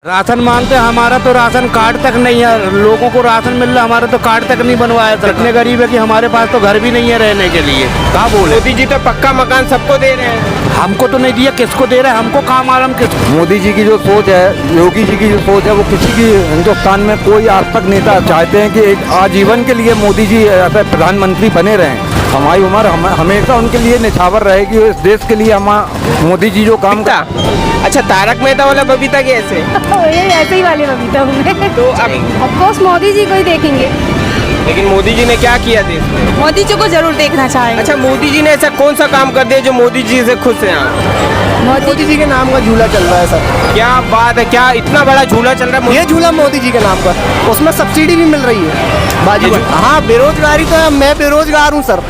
Ration मांगते हैं, हमारा तो राशन कार्ड तक नहीं है। लोगों को राशन मिल रहा है, हमारा तो कार्ड तक नहीं बनवाया। इतने गरीब है कि हमारे पास तो घर भी नहीं है रहने के लिए। क्या बोले? मोदी जी तो पक्का मकान सबको दे रहे हैं। हमको तो नहीं दिया, किसको दे रहे हैं? हमको कहाँ मालूम किसको। मोदी जी की जो सोच है, योगी जी की जो सोच है, वो किसी की हिंदुस्तान में कोई आज तक नेता चाहते हैं कि एक आजीवन के लिए मोदी जी ऐसे प्रधानमंत्री बने रहें। हमारी उम्र हमेशा उनके लिए निछावर रहेगी। इस देश के लिए हम मोदी जी जो काम बबीता, अच्छा तारक मेहता वाला बबीता कैसे? ये ऐसे ही वाले बबीता हूँ। तो अब ऑफ कोर्स मोदी जी को ही देखेंगे। लेकिन मोदी जी ने क्या किया देश में? मोदी जी को जरूर देखना चाहेंगे। अच्छा, मोदी जी ने ऐसा कौन सा काम कर दिया जो मोदी जी से खुश हैं आप? मोदी जी के नाम का झूला चल रहा है सर। क्या बात है, क्या इतना बड़ा झूला चल रहा है? ये झूला मोदी जी के नाम का, उसमें सब्सिडी भी मिल रही है बाजू। हाँ, बेरोजगारी तो है, मैं बेरोजगार हूँ सर।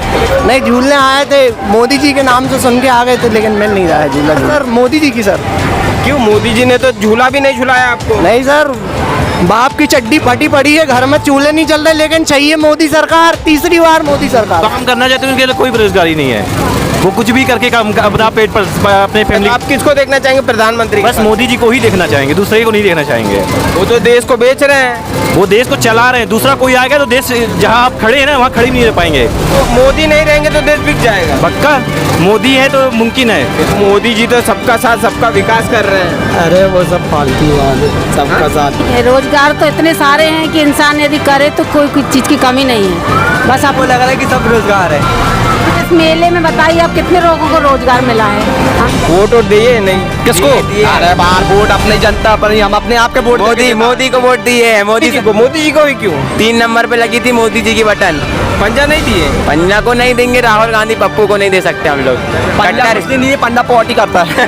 नहीं, झूलने आए थे, मोदी जी के नाम से सुन के आ गए थे, लेकिन मिल नहीं रहा है झूला सर मोदी जी की सर। क्यों, मोदी जी ने तो झूला भी नहीं झुलाया आपको? नहीं सर, बाप की चड्डी फटी पड़ी है, घर में चूल्हे नहीं चल रहे, लेकिन चाहिए मोदी सरकार, तीसरी बार मोदी सरकार। काम करना चाहते हैं, उनके लिए कोई बेरोजगारी नहीं है। वो कुछ भी करके काम अपना पेट पर अपने फैमिली। आप किसको देखना चाहेंगे प्रधानमंत्री? बस मोदी जी को ही देखना चाहेंगे, दूसरे को नहीं देखना चाहेंगे। वो तो देश को बेच रहे हैं। वो देश को चला रहे हैं, दूसरा कोई आएगा तो देश जहाँ आप खड़े हैं ना वहाँ खड़े नहीं रह पाएंगे। तो मोदी नहीं रहेंगे तो देश बिक जाएगा। पक्का मोदी है तो मुमकिन है। मोदी जी तो सबका साथ सबका विकास कर रहे हैं। अरे वो सब फालतू वाले, सबका साथ। रोजगार तो इतने सारे हैं कि इंसान यदि करे तो कोई चीज की कमी नहीं है। बस आपको लग रहा है कि सब रोजगार है। इस मेले में बताइए आप कितने लोगों को रोजगार मिला है? वोट और दिए नहीं? किसको? अरे बाहर वोट अपनी जनता पर ही, हम अपने आप के वोट। मोदी को वोट दिए है। मोदी मोदी जी को भी क्यों? 3 नंबर पे लगी थी मोदी जी की बटन। पंजा नहीं दिए? पंजा को नहीं देंगे, राहुल गांधी पप्पू को नहीं दे सकते हम लोग। नहीं, पंडा पॉटी करता है।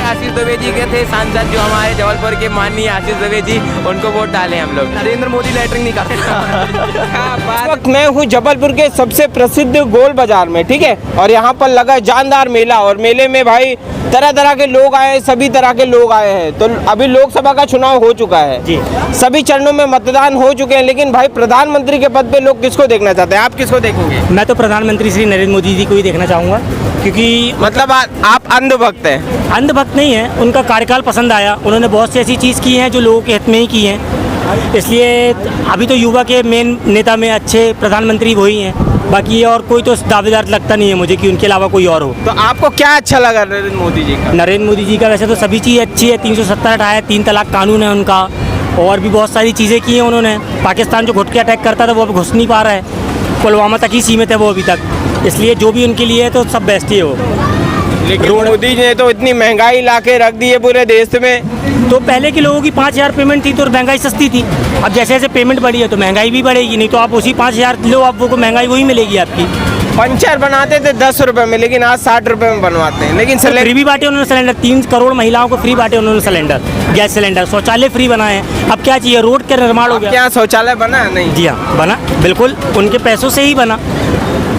आशीष दुबे जी के थे सांसद, जो हमारे जबलपुर के माननीय आशीष दुबे जी, उनको वोट डाले हम लोग। नरेंद्र मोदी लेटरिंग नहीं करते। इस वक्त मैं हूँ जबलपुर के सबसे प्रसिद्ध गोल बाजार में, ठीक है, और यहाँ पर लगा जानदार मेला। और मेले में भाई तरह तरह के लोग आए हैं, सभी तरह के लोग आए हैं। तो अभी लोकसभा का चुनाव हो चुका है जी, सभी चरणों में मतदान हो चुके हैं। लेकिन भाई प्रधानमंत्री के पद पे लोग किसको देखना चाहते हैं? आप किसको देखोगे? मैं तो प्रधानमंत्री श्री नरेंद्र मोदी जी को ही देखना चाहूँगा, क्योंकि मतलब आप अंधभक्त हैं? अंधभक्त नहीं है, उनका कार्यकाल पसंद आया। उन्होंने बहुत सी ऐसी चीज़ की हैं जो लोगों के हित में ही की हैं। इसलिए अभी तो युवा के मेन नेता में अच्छे प्रधानमंत्री वही हैं। बाकी और कोई तो दावेदार लगता नहीं है मुझे कि उनके अलावा कोई और हो। तो आपको क्या अच्छा लगा नरेंद्र मोदी जी का? नरेंद्र मोदी जी का वैसे तो सभी चीज़ अच्छी है। 370 हटाया, 3 तलाक कानून है उनका, और भी बहुत सारी चीज़ें की हैं उन्होंने। पाकिस्तान जो घुट के अटैक करता था वो अब घुस नहीं पा रहा है, पुलवामा तक ही सीमित है वो अभी तक। इसलिए जो भी उनके लिए है तो सब बेस्ट ही है वो। लेकिन मोदी जी ने तो इतनी महंगाई ला के रख दी है पूरे देश में। तो पहले के लोगों की 5,000 पेमेंट थी तो महंगाई सस्ती थी। अब जैसे जैसे पेमेंट बढ़ी है तो महंगाई भी बढ़ेगी। नहीं तो आप उसी 5,000 लो, आपको महंगाई वही मिलेगी आपकी। पंचर बनाते थे 10 रुपए में, लेकिन आज 60 रुपए में बनवाते हैं। लेकिन फ्री भी बांटे उन्होंने सिलेंडर, 3 करोड़ महिलाओं को फ्री बांटे उन्होंने सिलेंडर, गैस सिलेंडर। शौचालय फ्री बनाए हैं। अब क्या चाहिए? रोड का निर्माण हो गया। क्या शौचालय बना? नहीं। जी हाँ, बना, बिल्कुल उनके पैसों से ही बना।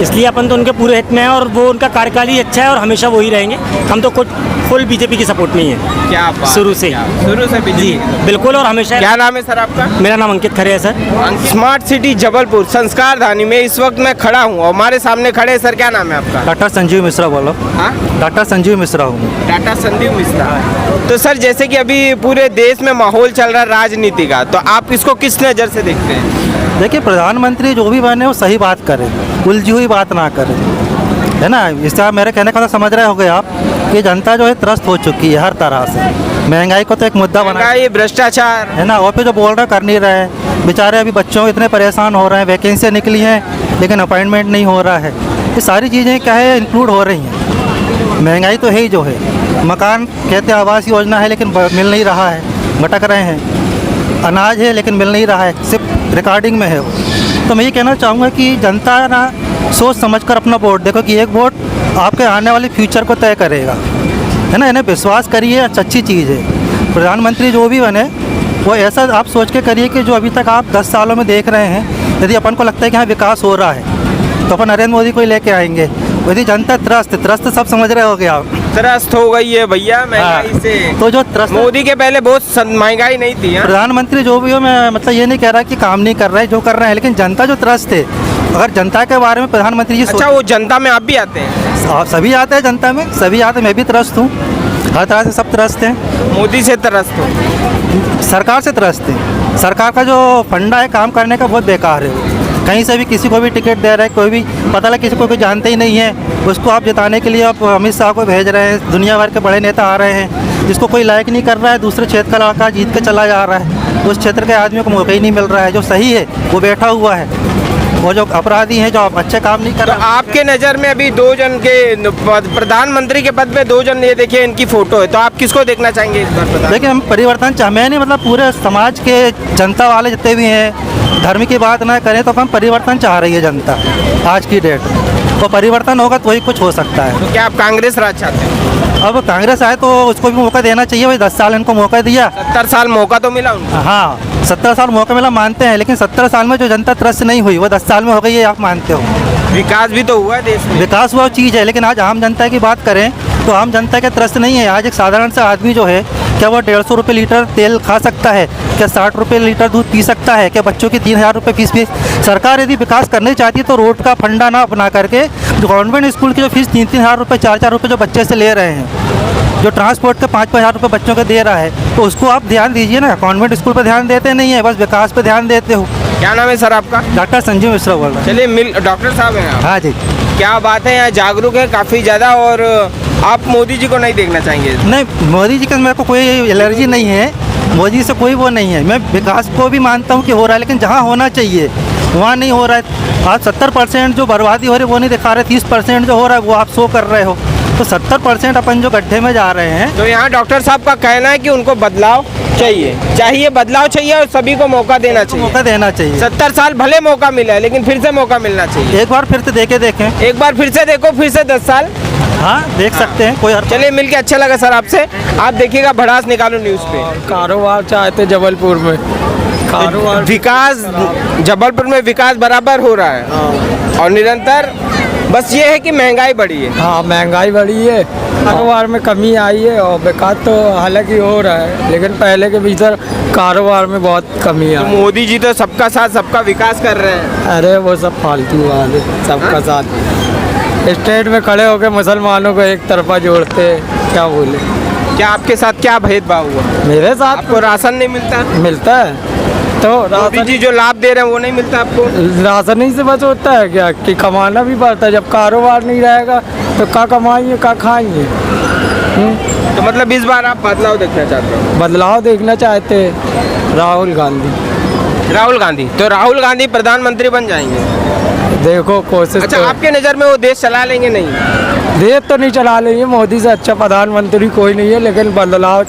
इसलिए अपन तो उनके पूरे हित में है, और वो उनका कार्यकाल ही अच्छा है और हमेशा वही रहेंगे। हम तो कुछ फुल बीजेपी की सपोर्ट नहीं है। क्या बात? शुरू से जी बिल्कुल, और हमेशा। क्या नाम है सर आपका? मेरा नाम अंकित खरे है सर। स्मार्ट सिटी जबलपुर संस्कार धानी में इस वक्त मैं खड़ा हूँ और हमारे सामने खड़े हैं। सर क्या नाम है आपका? डॉक्टर संजीव मिश्रा बोलो। हाँ, डॉक्टर संजीव मिश्रा हूँ। टाटा संजीव मिश्रा। तो सर जैसे कि अभी पूरे देश में माहौल चल रहा है राजनीति का, तो आप इसको किस नज़र से देखते हैं? देखिए, प्रधानमंत्री जो भी बने वो सही बात करे, उलझी हुई बात ना करे, है ना। इसका मेरे कहने का तो समझ रहे होंगे आप कि जनता जो है त्रस्त हो चुकी है हर तरह से। महंगाई को तो एक मुद्दा बना, भ्रष्टाचार, है ना। और फिर जो बोल रहे कर नहीं रहे हैं बेचारे। अभी बच्चों इतने परेशान हो रहे हैं, वैकेंसियाँ निकली हैं लेकिन अपॉइंटमेंट नहीं हो रहा है। ये सारी चीज़ें क्या है, इंक्लूड हो रही हैं। महंगाई तो है ही जो है। मकान कहते हैं आवास योजना है लेकिन मिल नहीं रहा है, भटक रहे हैं। अनाज है लेकिन मिल नहीं रहा है, सिर्फ रिकॉर्डिंग में है वो। तो मैं ये कहना चाहूँगा कि जनता ना सोच समझकर अपना वोट देखो, कि एक वोट आपके आने वाले फ्यूचर को तय करेगा, है ना। इन्हें विश्वास करिए, अच्छी चीज़ है। प्रधानमंत्री जो भी बने वो ऐसा आप सोच के करिए कि जो अभी तक आप 10 सालों में देख रहे हैं, यदि अपन को लगता है कि हाँ विकास हो रहा है तो अपन नरेंद्र मोदी को ही लेके आएंगे। यदि जनता त्रस्त सब समझ रहे होगे आप, त्रस्त हो गई है भैया महंगाई से। तो जो त्रस्त, मोदी के पहले बहुत महंगाई नहीं थी। प्रधानमंत्री जो भी हो, मैं मतलब ये नहीं कह रहा कि काम नहीं कर रहा है, जो कर रहे हैं, लेकिन जनता जो त्रस्त है, अगर जनता के बारे में प्रधानमंत्री जी अच्छा, वो जनता में आप भी आते हैं? आप सभी आते हैं जनता में, सभी आते हैं। मैं भी त्रस्त हूँ, हर तरह से सब त्रस्त हैं। मोदी से त्रस्त हो? सरकार से त्रस्त हैं। सरकार का जो फंडा है काम करने का बहुत बेकार है। कहीं से भी किसी को भी टिकट दे रहा है, कोई भी पता लगे किसी को कोई जानते ही नहीं है, उसको आप जिताने के लिए आप अमित शाह को भेज रहे हैं। दुनिया भर के बड़े नेता आ रहे हैं, जिसको कोई लायक नहीं कर रहा है, दूसरे क्षेत्र का लड़का जीत के चला जा रहा है। उस क्षेत्र के आदमी को मौका ही नहीं मिल रहा है। जो सही है वो बैठा हुआ है, वो जो अपराधी हैं, जो अच्छे काम नहीं कर तो रहे। आपके नज़र में अभी 2 जन के प्रधानमंत्री के पद पे 2 जन, ये देखिए इनकी फोटो है, तो आप किसको देखना चाहेंगे इस बार प्रधान? देखिए हम परिवर्तन चाहे नहीं, मतलब पूरे समाज के जनता वाले जितने भी हैं, धर्म की बात ना करें तो हम परिवर्तन चाह रही है जनता आज की डेट। तो परिवर्तन होगा तो वही कुछ हो सकता है। तो क्या आप कांग्रेस राज चाहते हैं? अब कांग्रेस आए तो उसको भी मौका देना चाहिए। वही 10 साल इनको मौका दिया। 70 साल मौका तो मिला उनको। हाँ 70 साल मौका मिला मानते हैं, लेकिन 70 साल में जो जनता त्रस्त नहीं हुई वो 10 साल में हो गई है, आप मानते हो। विकास भी तो हुआ है देश में। विकास हुआ चीज़ है, लेकिन आज आम जनता की बात करें तो आम जनता के त्रस्त नहीं है। आज एक साधारण सा आदमी जो है, क्या वो 150 रुपये लीटर तेल खा सकता है? क्या 60 रुपये लीटर दूध पी सकता है? क्या बच्चों की 3000 रुपये फीस भी? सरकार यदि विकास करना चाहती है तो रोड का फंडा ना अपना करके जो गवर्नमेंट स्कूल की जो फीस 3-3 हज़ार रुपये 4-4 रुपये जो बच्चे से ले रहे हैं, जो ट्रांसपोर्ट के 5-5 हज़ार रुपये बच्चों के दे रहा है, तो उसको आप ध्यान दीजिए ना। कॉन्वेंट स्कूल पर ध्यान देते नहीं है, बस विकास पर ध्यान देते हो। क्या नाम है सर आपका? डॉक्टर संजीव मिश्रा बोल रहा है। चलिए डॉक्टर साहब हैं आप। हाँ जी। क्या बात है, यहाँ जागरूक है काफ़ी ज़्यादा, और आप मोदी जी को नहीं देखना चाहेंगे? नहीं, मोदी जी का मेरे को कोई एलर्जी नहीं है, मोदी से कोई वो नहीं है। मैं विकास को भी मानता हूँ कि हो रहा है, लेकिन जहाँ होना चाहिए वहाँ नहीं हो रहा है। आप 70% जो बर्बादी हो रही है वो नहीं दिखा रहे, 30% जो हो रहा है वो आप शो कर रहे हो। तो 70% अपन जो गड्ढे में जा रहे हैं। तो यहाँ डॉक्टर साहब का कहना है कि उनको बदलाव चाहिए बदलाव चाहिए, और सभी को मौका देना चाहिए। मौका देना चाहिए। 70 साल भले मौका मिला है, लेकिन फिर से मौका मिलना चाहिए। एक बार फिर से देखें। एक बार फिर से देखो, फिर से 10 साल। हाँ देख सकते हैं, कोई हर। चलिए मिलके अच्छा लगा सर आपसे। आप देखिएगा भड़ास निकालो न्यूज़ पे। कारोबार चाहते जबलपुर में, कारोबार विकास जबलपुर में विकास बराबर हो रहा है और निरंतर। बस ये है कि महंगाई बढ़ी है। हाँ महंगाई बढ़ी है, कारोबार में कमी आई है, और विकास तो हालांकि हो रहा है, लेकिन पहले के भीतर कारोबार में बहुत कमी तो आई। मोदी जी तो सबका साथ सबका विकास कर रहे हैं। अरे वो सब फालतू वाले, सबका साथ स्टेट में खड़े होकर मुसलमानों को एक तरफा जोड़ते, क्या बोले। क्या आपके साथ क्या भेदभाव हुआ? मेरे साथ आपको राशन नहीं मिलता? मिलता है तो मोदी जी जो लाभ दे रहे हैं वो नहीं मिलता आपको? राशन ही से बस होता है क्या कि कमाना भी पड़ता है। जब कारोबार नहीं रहेगा तो क्या कमाएंगे, क्या खाएंगे? तो मतलब इस बार आप बदलाव देखना चाहते हो? बदलाव देखना चाहते हैं राहुल गांधी। तो राहुल गांधी प्रधानमंत्री बन जाएंगे? देखो कोशिश। अच्छा, तो आपके नज़र में वो देश चला लेंगे? नहीं, देश तो नहीं चला लेंगे, मोदी से अच्छा प्रधानमंत्री कोई नहीं है, लेकिन बदलाव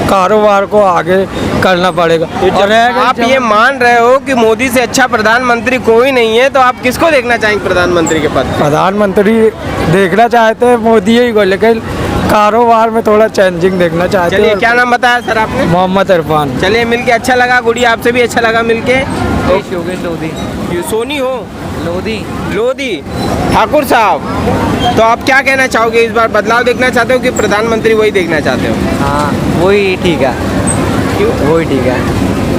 कारोबार को आगे करना पड़ेगा। और आप ये मान रहे हो कि मोदी से अच्छा प्रधानमंत्री कोई नहीं है, तो आप किसको देखना चाहेंगे प्रधानमंत्री के पद? प्रधानमंत्री देखना चाहते हैं मोदी ही को, लेकिन कारोबार में थोड़ा चेंजिंग देखना चाहते हैं। चलिए, क्या नाम बताया सर आपने? मोहम्मद इरफान। चलिए मिलके अच्छा लगा। गुड़िया आपसे भी अच्छा लगा मिलके। सोनी हो लोधी ठाकुर साहब, तो आप क्या कहना चाहोगे? इस बार बदलाव देखना चाहते हो कि प्रधानमंत्री वही देखना चाहते हो? हाँ वही ठीक है। क्यों वही ठीक है?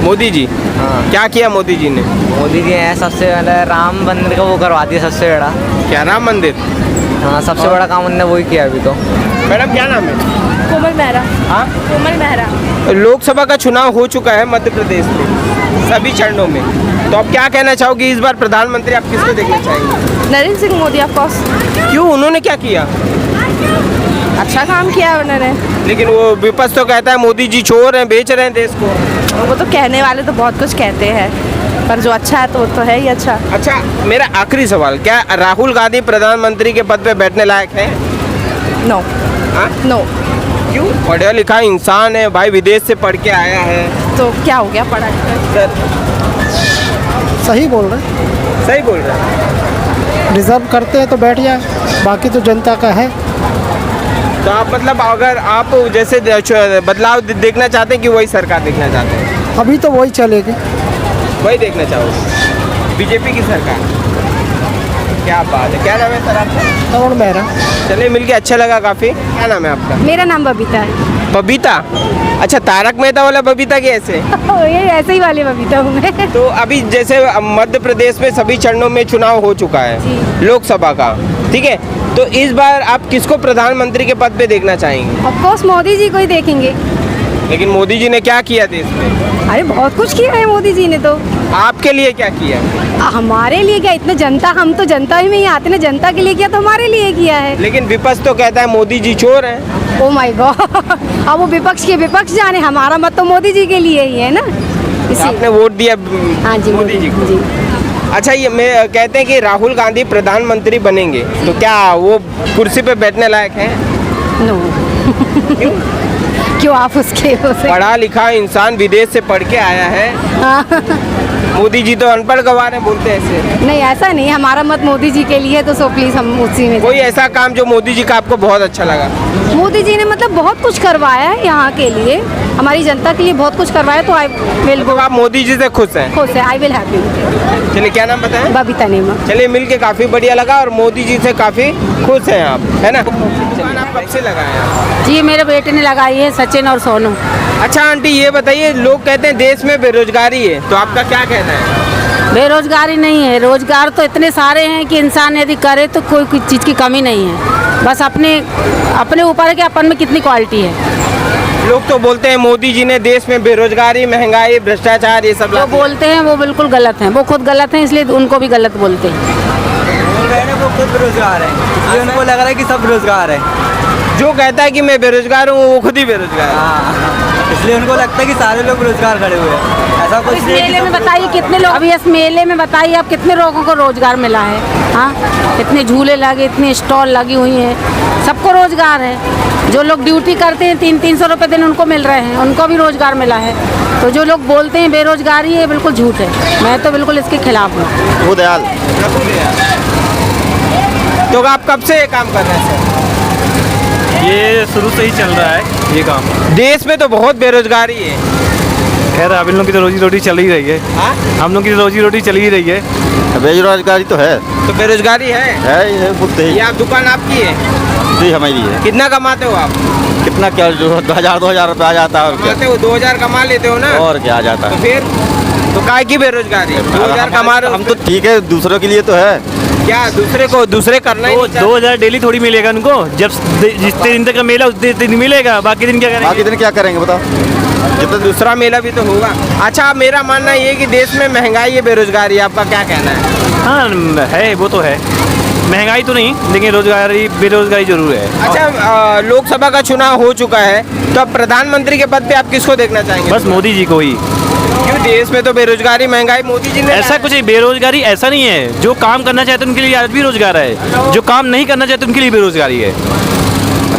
मोदी जी। हाँ क्या किया मोदी जी ने? मोदी जी है सबसे पहले राम मंदिर का वो करवा दिया सबसे बड़ा। क्या राम मंदिर? हाँ सबसे बड़ा काम उन्होंने वही किया अभी तो। मैडम क्या नाम है? कोमल मेहरा। हाँ कोमल मेहरा। लोकसभा का चुनाव हो चुका है मध्य प्रदेश में सभी चरणों में, तो आप क्या कहना चाहोगे इस बार प्रधानमंत्री आप किसको देखना चाहेंगे? Narendra Singh Modi of course. क्यों, उन्होंने क्या किया? अच्छा काम किया है उन्होंने। लेकिन वो विपक्ष तो कहता है मोदी जी चोर हैं, बेच रहे हैं देश को। वो तो कहने वाले तो बहुत कुछ कहते हैं, पर जो अच्छा है तो वो तो है ही अच्छा। अच्छा, मेरा आखिरी सवाल, क्या राहुल गांधी प्रधानमंत्री के पद पे बैठने लायक है? नो। हाँ? नो। क्यों? पढ़ा लिखा इंसान है भाई, विदेश से पढ़ के आया है। तो क्या हो गया पढ़ा लिखा? सही बोल रहे सही बोल रहे हैं। डिजर्व करते हैं तो बैठ जाए, बाकी तो जनता का है। तो आप मतलब अगर आप जैसे बदलाव देखना चाहते हैं कि वही सरकार देखना चाहते हैं? अभी तो वही चलेगी। वही देखना चाहोगे? बीजेपी की सरकार? क्या बात है। क्या नाम है सर आपका? तरुण मेहरा। चलिए मिलके अच्छा लगा काफ़ी। क्या नाम है आपका? मेरा नाम बबीता है। बबीता? अच्छा, तारक मेहता वाला बबीता कैसे? ये ऐसे ही वाली बबीता हूँ मैं। तो अभी जैसे मध्य प्रदेश में सभी चरणों में चुनाव हो चुका है लोकसभा का, ठीक है, तो इस बार आप किसको प्रधानमंत्री के पद पे देखना चाहेंगे? ऑफ कोर्स मोदी जी को ही देखेंगे। लेकिन मोदी जी ने क्या किया देश में? अरे बहुत कुछ किया है मोदी जी ने तो। आपके लिए क्या किया? हमारे लिए क्या, इतने जनता, हम तो जनता ही में ही आते ना, जनता के लिए किया तो हमारे लिए किया है। लेकिन विपक्ष तो कहता है मोदी जी चोर हैं। ओ माय गॉड, अब वो विपक्ष के विपक्ष जाने, हमारा मत तो मोदी जी के लिए ही है ना। आपने वोट दिया हाँ जी, मोदी जी को। जी। अच्छा, ये मैं कहते हैं कि राहुल गांधी प्रधानमंत्री बनेंगे, तो क्या वो कुर्सी पे बैठने लायक हैं? नो। क्यों आप उसके पढ़ा लिखा इंसान विदेश से पढ़ के आया है। मोदी जी तो अनपढ़ गवार हैं, बोलते हैं ऐसे। नहीं, ऐसा नहीं, हमारा मत मोदी जी के लिए, तो सो प्लीज हम उसी में। कोई ऐसा काम जो मोदी जी का आपको बहुत अच्छा लगा? मोदी जी ने मतलब बहुत कुछ करवाया है यहाँ के लिए, हमारी जनता के लिए बहुत कुछ करवाया, तो आई विल गो। आप मोदी जी से खुश हैं? खुश है, आई विल हैप्पी। चलिए, क्या नाम बताएं? बबीता नेमा। चलिए, मिल के काफी बढ़िया लगा और मोदी जी से काफी खुश हैं आप, है ना? दुकान आप कब से लगाए हैं? जी, मेरे बेटे ने लगाई है, सचिन और सोनू। अच्छा आंटी, ये बताइए, लोग कहते हैं देश में बेरोजगारी है, तो आपका क्या कहना है? बेरोजगारी नहीं है, रोजगार तो इतने सारे हैं कि इंसान यदि करे तो कोई चीज़ की कमी नहीं है। बस अपने ऊपर है कि अपन में कितनी क्वालिटी है। लोग तो बोलते हैं मोदी जी ने देश में बेरोजगारी, महंगाई, भ्रष्टाचार ये सब जो बोलते हैं वो बिल्कुल गलत हैं, वो खुद गलत हैं, इसलिए उनको भी गलत बोलते हैं। बोल रहे हैं ना, वो खुद बेरोजगार है, इसलिए उनको लग रहा है कि सब बेरोजगार है। जो कहता है कि मैं बेरोजगार हूँ, वो खुद ही बेरोजगार है। हाँ, इसलिए उनको लगता है कि सारे लोग बेरोजगार खड़े हुए हैं। ऐसा कुछ इस मेले में बताइए कितने लोग, अभी इस मेले में बताइए आप कितने लोगों को रोजगार मिला है? हाँ, इतने झूले लगे, इतने स्टॉल लगी हुई हैं, सबको रोजगार है। जो लोग ड्यूटी करते हैं 300-300 रुपये दिन उनको मिल रहे हैं, उनको भी रोजगार मिला है। तो जो लोग बोलते हैं बेरोजगारी है, बिल्कुल झूठ है। मैं तो बिल्कुल इसके खिलाफ हूँ। तो आप कब से ये काम कर रहे हैं सर? ये शुरू से ही चल रहा है ये काम। देश में तो बहुत बेरोजगारी है। खैर, अब इन लोगों की तो रोजी रोटी चल ही रही है। हम लोग की रोजी रोटी चल ही रही है। बेरोजगारी तो है। तो बेरोजगारी है ये बोलते ही। ये आप दुकान आपकी है? जी, हमारी है। कितना कमाते हो आप? कितना क्या, जो 2,000 रुपये आ जाता है। और क्या कमाते हो? 2,000 कमा लेते हो ना? और क्या आ जाता है। तो फिर तो काय की बेरोजगारी? 2,000 कमा रहे हो? हम तो ठीक है, दूसरों के लिए तो है। क्या दूसरे करना ही? 2,000 डेली थोड़ी मिलेगा उनको। जब जितने दिन तक का मेला उतने दिन मिलेगा, बाकी दिन क्या करेंगे? बाकी दिन क्या करेंगे बताओ? तो दूसरा मेला भी तो होगा। अच्छा, मेरा मानना ये है कि देश में महंगाई है, बेरोजगारी, आपका क्या कहना है? हाँ है, वो तो है। महंगाई तो नहीं, लेकिन रोजगारी बेरोजगारी जरूर है। अच्छा, लोकसभा का चुनाव हो चुका है, तो अब प्रधानमंत्री के पद पे आप किसको देखना चाहेंगे? बस मोदी जी को ही। क्यों? देश में तो बेरोजगारी, महंगाई मोदी जी ने ऐसा कुछ बेरोजगारी ऐसा नहीं है। जो काम करना चाहते हैं उनके लिए आज भी रोजगार है, जो काम नहीं करना चाहते उनके लिए बेरोजगारी है।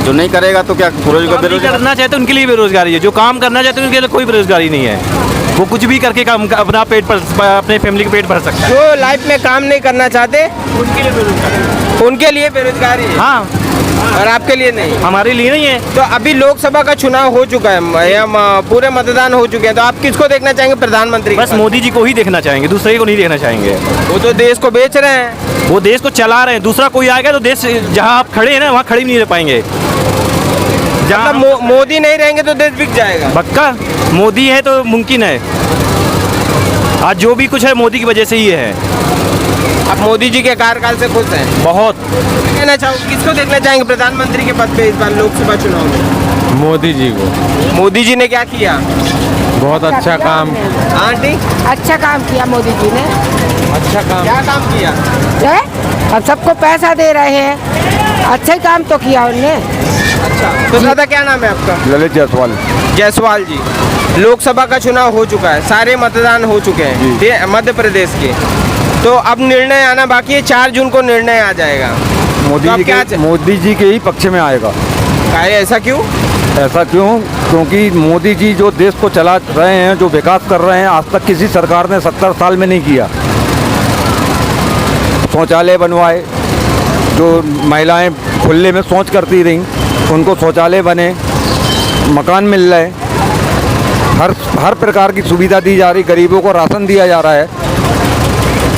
जो नहीं करेगा तो क्या बेरोजगार करना चाहते उनके लिए बेरोजगारी है, जो काम करना चाहते हैं उनके लिए कोई बेरोजगारी नहीं है। वो कुछ भी करके काम अपना पेट पर, अपने फैमिली का पेट भर सकता है। जो लाइफ में काम नहीं करना चाहते उनके लिए बेरोजगारी है। हाँ, और आपके लिए नहीं? हमारे लिए नहीं है। तो अभी लोकसभा का चुनाव हो चुका है, यहाँ पूरे मतदान हो चुके हैं, तो आप किसको देखना चाहेंगे प्रधानमंत्री? बस मोदी जी को ही देखना चाहेंगे, दूसरे को नहीं देखना चाहेंगे। वो तो देश को बेच रहे हैं, वो देश को चला रहे हैं। दूसरा कोई आएगा तो देश, जहाँ आप खड़े हैं ना, वहाँ खड़े भी नहीं रह पाएंगे। जहाँ मोदी नहीं रहेंगे तो देश बिक जाएगा। पक्का, मोदी है तो मुमकिन है। आज जो भी कुछ है मोदी की वजह से ही है। आप मोदी जी के कार्यकाल से खुश हैं? बहुत। कहना चाहो, किसको देखना चाहेंगे प्रधानमंत्री के पद पे इस बार लोकसभा चुनाव में? मोदी जी को। मोदी जी ने क्या किया? बहुत अच्छा काम। आंटी, अच्छा काम किया मोदी जी ने। अच्छा काम। क्या काम किया? अब सबको पैसा दे रहे हैं, अच्छा ही काम तो किया उन्होंने। अच्छा, तो दादा क्या नाम है आपका? ललित जायसवाल। जायसवाल जी, लोकसभा का चुनाव हो चुका है, सारे मतदान हो चुके हैं मध्य प्रदेश के, तो अब निर्णय आना बाकी है। 4 जून को निर्णय आ जाएगा। मोदी जी के ही पक्ष में आएगा। ऐसा क्यों? ऐसा क्यों? क्योंकि मोदी जी जो देश को चला रहे हैं, जो विकास कर रहे हैं, आज तक किसी सरकार ने 70 साल में नहीं किया। शौचालय बनवाए, जो महिलाएं खुले में शौच करती रहीं, उनको शौचालय बने, मकान मिल रहे, हर प्रकार की सुविधा दी जा रही, गरीबों को राशन दिया जा रहा है।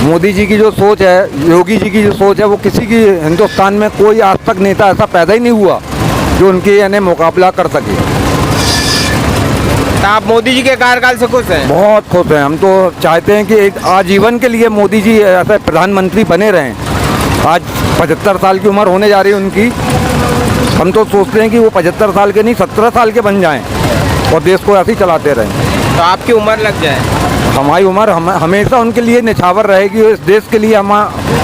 मोदी जी की जो सोच है, योगी जी की जो सोच है, वो किसी की हिंदुस्तान में कोई आज तक नेता ऐसा पैदा ही नहीं हुआ जो उनके यानी मुकाबला कर सके। तो आप मोदी जी के कार्यकाल से खुश हैं? बहुत खुश हैं। हम तो चाहते हैं कि एक आजीवन के लिए मोदी जी ऐसे प्रधानमंत्री बने रहें। आज 75 साल की उम्र होने जा रही है उनकी। हम तो सोचते हैं कि वो 75 साल के नहीं, 17 साल के बन जाएं। और देश को ऐसे ही चलाते रहें। तो आपकी उम्र लग जाए, हमारी उम्र हमेशा उनके लिए निछावर रहेगी। इस देश के लिए हम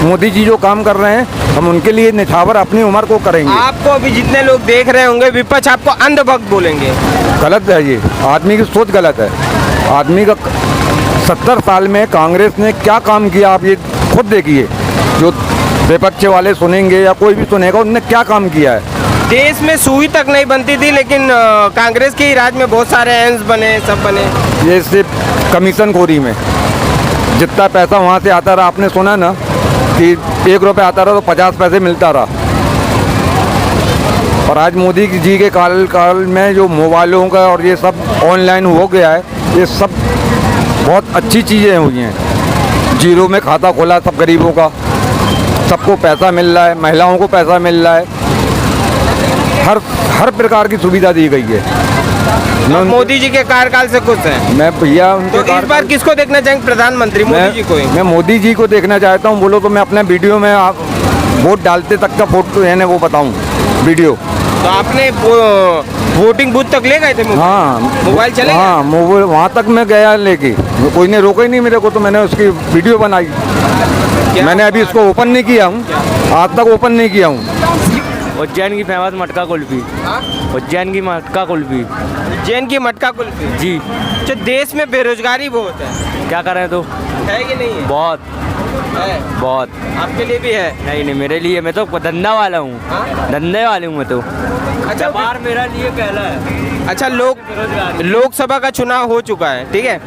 मोदी जी जो काम कर रहे हैं, हम उनके लिए निछावर अपनी उम्र को करेंगे। आपको अभी जितने लोग देख रहे होंगे विपक्ष आपको अंधभक्त बोलेंगे। गलत है, ये आदमी की सोच गलत है। आदमी का 70 साल में कांग्रेस ने क्या काम किया आप ये खुद देखिए। जो विपक्ष वाले सुनेंगे या कोई भी सुनेगा, उनने क्या काम किया है। देश में सुई तक नहीं बनती थी, लेकिन कांग्रेस के ही राज में बहुत सारे एम्स बने, सब बने। ये सिर्फ कमीशन खोरी में जितना पैसा वहाँ से आता रहा, आपने सुना ना कि 1 रुपये आता रहा तो 50 पैसे मिलता रहा। और आज मोदी जी के काल में जो मोबाइलों का और ये सब ऑनलाइन हो गया है, ये सब बहुत अच्छी चीज़ें हुई हैं। जीरो में खाता खोला सब गरीबों का, सबको पैसा मिल रहा है, महिलाओं को पैसा मिल रहा है, हर प्रकार की सुविधा दी गई है। मोदी जी के कार्यकाल से खुश हैं? मैं भैया उनके तो इस बार किसको देखना चाहेंगे प्रधानमंत्री? मोदी जी को ही। मैं मोदी जी को देखना चाहता हूँ। बोलो तो मैं अपने वीडियो में आप वोट डालते तक का फोटो है ना वो बताऊँ वीडियो। तो आपने वोटिंग बूथ तक ले गए थे? हाँ, मोबाइल चले? हाँ, मोबाइल वहाँ तक मैं गया लेके, कोई ने रोका ही नहीं मेरे को, तो मैंने उसकी वीडियो बनाई। मैंने अभी इसको ओपन नहीं किया हूँ, आज तक ओपन नहीं किया हूँ। उज्जैन की फेमस मटका कुल्फी। उज्जैन की मटका कुल्फी। उज्जैन की मटका कुल्फी जी। तो देश में बेरोजगारी बहुत है, क्या करें तो? है कि नहीं है? बहुत है। बहुत। आपके लिए भी है? नहीं मेरे लिए, मैं तो धंधा वाला हूँ, धंधे वाले हूँ मैं तो। अच्छा, बार मेरा लिए पहला है। अच्छा, लोकसभा का चुनाव हो चुका है, ठीक है,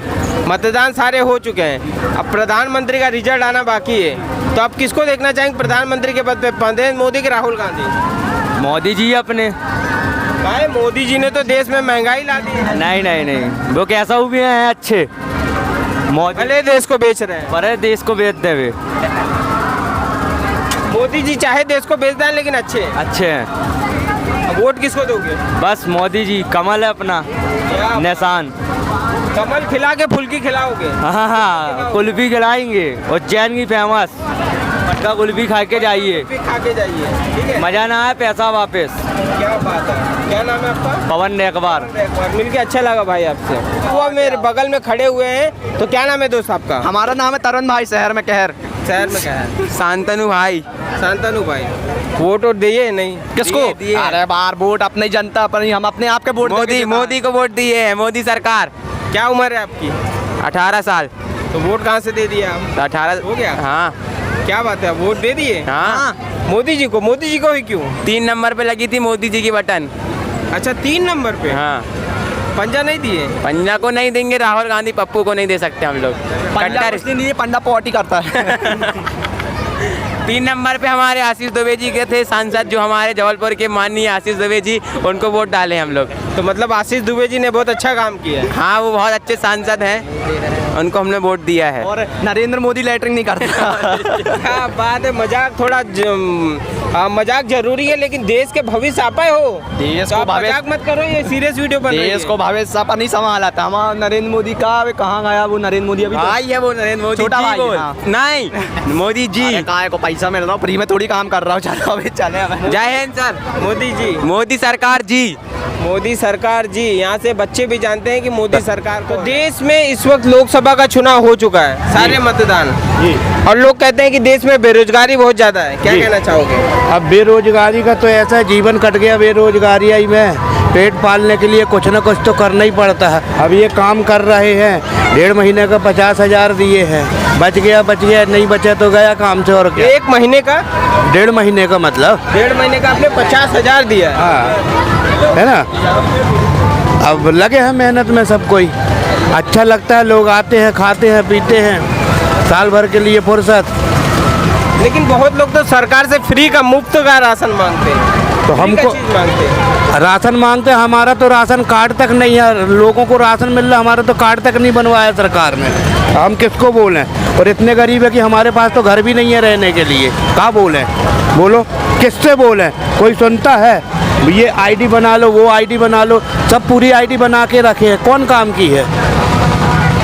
मतदान सारे हो चुके हैं, अब प्रधानमंत्री का रिजल्ट आना बाकी है। तो आप किसको देखना चाहेंगे प्रधानमंत्री के पद पे, नरेंद्र मोदी के राहुल गांधी? मोदी जी अपने। भाई मोदी जी ने तो देश में महंगाई ला दी है। नहीं वो कैसा भी हैं अच्छे। मोदी भले देश को बेच रहे हैं, पर देश को बेच देवे। मोदी जी चाहे देश को बेच दें लेकिन अच्छे हैं। अब वोट किसको दोगे? बस मोदी जी, कमल है अपना निशान। कमल खिला के फुल्की खिलाओगे? हाँ, कुल्फी खिलाएंगे। उज्जैन की फेमस मटका कुल्फी खा के जाइए, ठीक है। मजा ना आए पैसा वापस। क्या बात है, क्या नाम है आपका? पवन नेकबार। मिलके अच्छा लगा भाई आपसे। वो मेरे बगल में खड़े हुए हैं, तो क्या नाम है दोस्त आपका? हमारा नाम है तरुण भाई, शहर में कहर। शांतनु भाई। शांतनु भाई, वोट दिए नहीं? किसको? अरे बार वोट अपनी जनता पर, हम अपने आप के वोट मोदी को वोट दिए है, मोदी सरकार। क्या उम्र है आपकी? 18 साल। तो वोट कहाँ से दे दिया आप? 18 हो गया? हाँ। क्या बात है, वोट दे दिए? हाँ। मोदी जी को ही क्यों? 3 नंबर पे लगी थी मोदी जी की बटन। अच्छा, 3 नंबर पे? हाँ। पंजा नहीं दिए? पंजा को नहीं देंगे, राहुल गांधी पप्पू को नहीं दे सकते हम लोग। पंडा पॉटी करता है। 3 नंबर पे हमारे आशीष दुबे जी के थे सांसद, जो हमारे जबलपुर के माननीय आशीष दुबे जी, उनको वोट डाले हम लोग। तो मतलब आशीष दुबे जी ने बहुत अच्छा काम किया है? हाँ, वो बहुत अच्छे सांसद हैं, उनको हमने वोट दिया है। और नरेंद्र मोदी लेटरिंग नहीं करता। क्या बात है, मजाक थोड़ा मजाक जरूरी है, लेकिन देश के भविष्य आप हो। देश तो को मजाक मत करो, ये सीरियस वीडियो बन रही है। देश को भविष्य अपन नहीं संभाला था। हमारा नरेंद्र मोदी कहाँ गया वो नरेंद्र मोदी? अभी भाई है वो नरेंद्र मोदी, छोटा जी भाई, बोल। हाँ। नहीं, मोदी जी। कहाँ को पैसा मिल रहा हूँ, फ्री में थोड़ी काम कर रहा हूँ। चलो अभी चले। जय हिंद सर। मोदी जी, मोदी सरकार जी। मोदी सरकार जी। यहाँ से बच्चे भी जानते हैं कि मोदी सरकार को। देश में इस वक्त लोकसभा का चुनाव हो चुका है, सारे मतदान, और लोग कहते हैं कि देश में बेरोजगारी बहुत ज्यादा है, क्या कहना चाहोगे? अब बेरोजगारी का तो ऐसा जीवन कट गया बेरोजगारी आई में। पेट पालने के लिए कुछ ना कुछ तो करना ही पड़ता है। अब ये काम कर रहे हैं, 1.5 महीने का 50,000 दिए हैं, बच गया, नहीं बचा तो गया काम से। और क्या? 1 महीने का? 1.5 महीने का मतलब 1.5 महीने का आपने 50,000 दिया? हाँ, है ना। अब लगे हैं मेहनत में सब कोई, अच्छा लगता है, लोग आते हैं, खाते हैं, पीते हैं, साल भर के लिए फुर्सत। लेकिन बहुत लोग तो सरकार से फ्री का, मुफ्त का राशन मांगते हैं। तो हमको मांगते हैं, राशन मांगते हैं। हमारा तो राशन कार्ड तक नहीं है, लोगों को राशन मिल रहा, हमारा तो कार्ड तक नहीं बनवाया सरकार ने। हम किसको बोलें? और इतने गरीब है कि हमारे पास तो घर भी नहीं है रहने के लिए। क्या बोलें? बोलो, किससे बोलें? कोई सुनता है? ये आईडी बना लो, वो आईडी बना लो, सब पूरी आईडी बना के रखे हैं, कौन काम की है?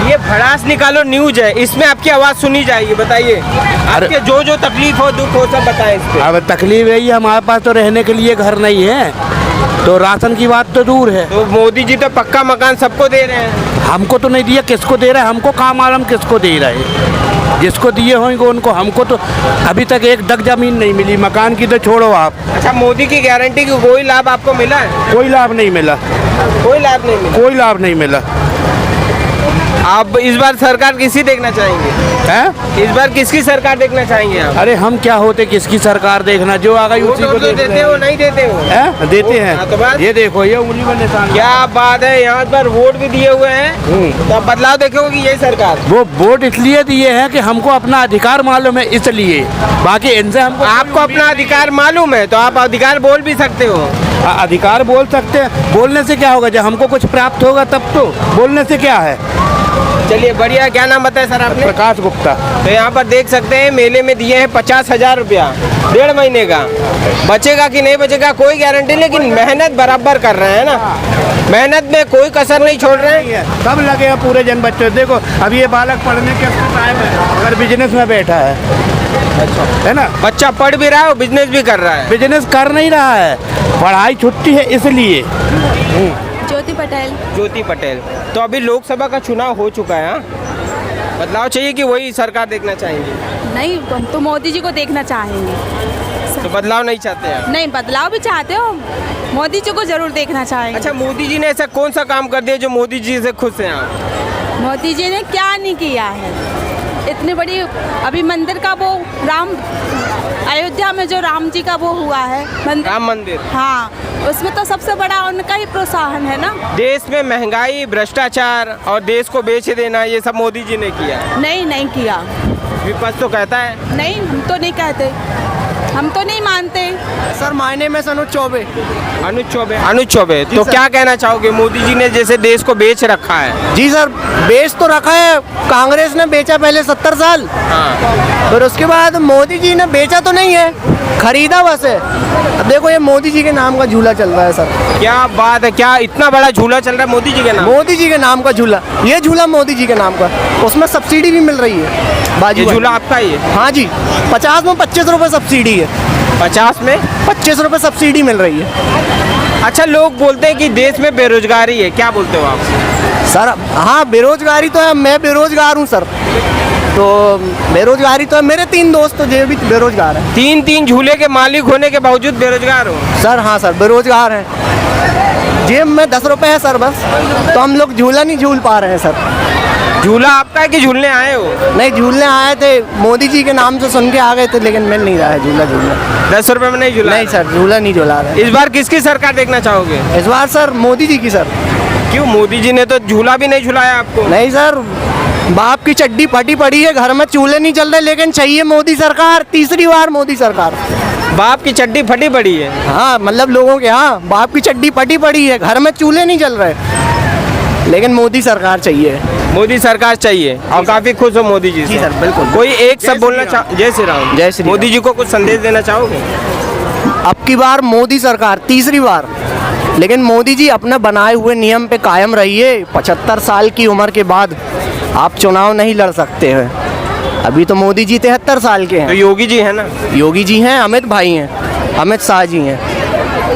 ये भड़ास निकालो न्यूज है, इसमें आपकी आवाज़ सुनी जाएगी। बताइए आपके जो तकलीफ हो, दुख हो, सब बताएं इस पे। अब तकलीफ है, हमारे पास तो रहने के लिए घर नहीं है, तो राशन की बात तो दूर है। तो मोदी जी तो पक्का मकान सबको दे रहे हैं। हमको तो नहीं दिया, किसको दे रहा है हमको कहाँ मालूम किसको दे रहा है। जिसको दिए होंगे उनको, हमको तो अभी तक एक दग जमीन नहीं मिली, मकान की तो छोड़ो आप। अच्छा, मोदी की गारंटी की कोई लाभ आपको मिला है? कोई लाभ नहीं मिला, कोई लाभ नहीं मिला, कोई लाभ नहीं मिला। आप इस बार सरकार किसी देखना चाहेंगे? हैं? इस बार किसकी सरकार देखना चाहेंगे आप? अरे हम क्या होते किसकी सरकार देखना, जो आ गई उसी को तो देते हो नहीं देते हो? हैं? देते हाँ, तो हैं। बात? ये देखो ये उंगली में निशान। क्या बात है, यहाँ पर वोट भी दिए हुए हैं, तो आप बदलाव देखोगे यही सरकार? वो वोट इसलिए दिए हैं कि हमको अपना अधिकार मालूम है, इसलिए। बाकी इनसे हमको आपको अपना अधिकार मालूम है तो आप अधिकार बोल भी सकते हो। अधिकार बोल सकते हैं। बोलने से क्या होगा, जब हमको कुछ प्राप्त होगा तब तो। बोलने से क्या है। चलिए बढ़िया। क्या नाम बताया सर आपने? प्रकाश गुप्ता। तो यहाँ पर देख सकते हैं मेले में दिए हैं 50,000 रुपया 1.5 महीने का। बचेगा कि नहीं बचेगा कोई गारंटी, लेकिन मेहनत बराबर कर रहे हैं ना, मेहनत में कोई कसर नहीं छोड़ रहे हैं। सब लगे हैं पूरे जन बच्चों। देखो अभी ये बालक पढ़ने के टाइम है, अगर बिजनेस में बैठा है, अच्छा है ना, बच्चा पढ़ भी रहा है और बिजनेस भी कर रहा है। बिजनेस कर नहीं रहा है, पढ़ाई छुट्टी है इसलिए। ज्योति पटेल। ज्योति पटेल। तो अभी लोकसभा का चुनाव हो चुका है, हाँ? बदलाव चाहिए कि वही सरकार देखना चाहेंगे? नहीं, हम तो मोदी जी को देखना चाहेंगे। तो बदलाव नहीं चाहते हैं? नहीं, बदलाव भी चाहते हो, मोदी जी को जरूर देखना चाहेंगे। अच्छा, मोदी जी ने ऐसा कौन सा काम कर दिया जो मोदी जी से खुश हैं आप? मोदी जी ने क्या नहीं किया है, इतनी बड़ी अभी मंदिर का वो अयोध्या में जो राम जी का वो हुआ है मंदिर, राम मंदिर, हाँ, उसमें तो सबसे बड़ा उनका ही प्रोत्साहन है ना। देश में महंगाई, भ्रष्टाचार और देश को बेच देना, ये सब मोदी जी ने किया। नहीं किया। विपक्ष तो कहता है। नहीं, हम तो नहीं कहते, हम तो नहीं मानते। सर मायने में अनुज चौबे। अनुज चौबे। तो क्या कहना चाहोगे, मोदी जी ने जैसे देश को बेच रखा है? जी सर, बेच तो रखा है, कांग्रेस ने बेचा पहले 70 साल। हाँ। फिर उसके बाद मोदी जी ने बेचा तो नहीं है, खरीदा बस है। अब देखो ये मोदी जी के नाम का झूला चल रहा है सर। क्या बात है, क्या इतना बड़ा झूला चल रहा है मोदी जी के नाम? मोदी जी के नाम का झूला, ये झूला मोदी जी के नाम का, उसमें सब्सिडी भी मिल रही है। बाजू ये झूला आपका ही है? हाँ जी, 50 में 25 रुपये सब्सिडी है। 50 में 25 रुपये सब्सिडी मिल रही है। अच्छा, लोग बोलते हैं कि देश में बेरोजगारी है, क्या बोलते हो आप? सर हाँ, बेरोजगारी तो है, मैं बेरोजगार हूँ सर। तो बेरोजगारी तो है, मेरे 3 दोस्त तो जो भी बेरोजगार हैं। 3 झूले के मालिक होने के बावजूद बेरोजगार हो? सर हाँ सर, बेरोजगार हैं। जेब में 10 रुपये है सर बस, तो हम लोग झूला नहीं झूल पा रहे हैं सर। झूला आपका है कि झूलने आए हो? नहीं, झूलने आए थे, मोदी जी के नाम से सुन के आ गए थे, लेकिन मिल नहीं रहा है झूला। 10 रुपये में नहीं झूला? नहीं सर, झूला नहीं झूला रहे। इस बार किसकी सरकार देखना चाहोगे? इस बार सर मोदी जी की सर। क्यों, मोदी जी ने तो झूला भी नहीं झुलाया आपको? नहीं सर, बाप की चड्डी फटी पड़ी है, घर में चूल्हे नहीं चल रहे, लेकिन चाहिए मोदी सरकार, तीसरी बार मोदी सरकार। बाप की चड्डी फटी पड़ी है? हाँ, मतलब लोगों के, हाँ, बाप की चड्डी फटी पड़ी है, घर में चूल्हे नहीं चल रहे, लेकिन मोदी सरकार चाहिए। मोदी सरकार चाहिए और काफी खुश हो मोदी जी से? जी सर, बिल्कुल। कोई एक सब बोलना चाहो? जय श्री राम। जय श्री राम। मोदी जी को कुछ संदेश देना चाहोगे? अब की बार मोदी सरकार, तीसरी बार, लेकिन मोदी जी अपने बनाए हुए नियम पे कायम रहिए। 75 साल की उम्र के बाद आप चुनाव नहीं लड़ सकते हैं। अभी तो मोदी जी 73 साल के हैं। तो योगी जी है ना? योगी जी हैं, अमित भाई हैं, अमित शाह जी हैं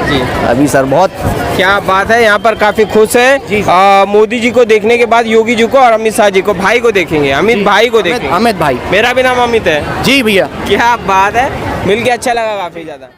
जी। अभी सर बहुत क्या बात है, यहाँ पर काफी खुश है। मोदी जी को देखने के बाद योगी जी को और अमित शाह जी को, भाई को देखेंगे, अमित भाई को देखेंगे। अमित भाई। मेरा भी नाम अमित है। जी भैया। क्या बात है, मिल के अच्छा लगा काफी ज्यादा।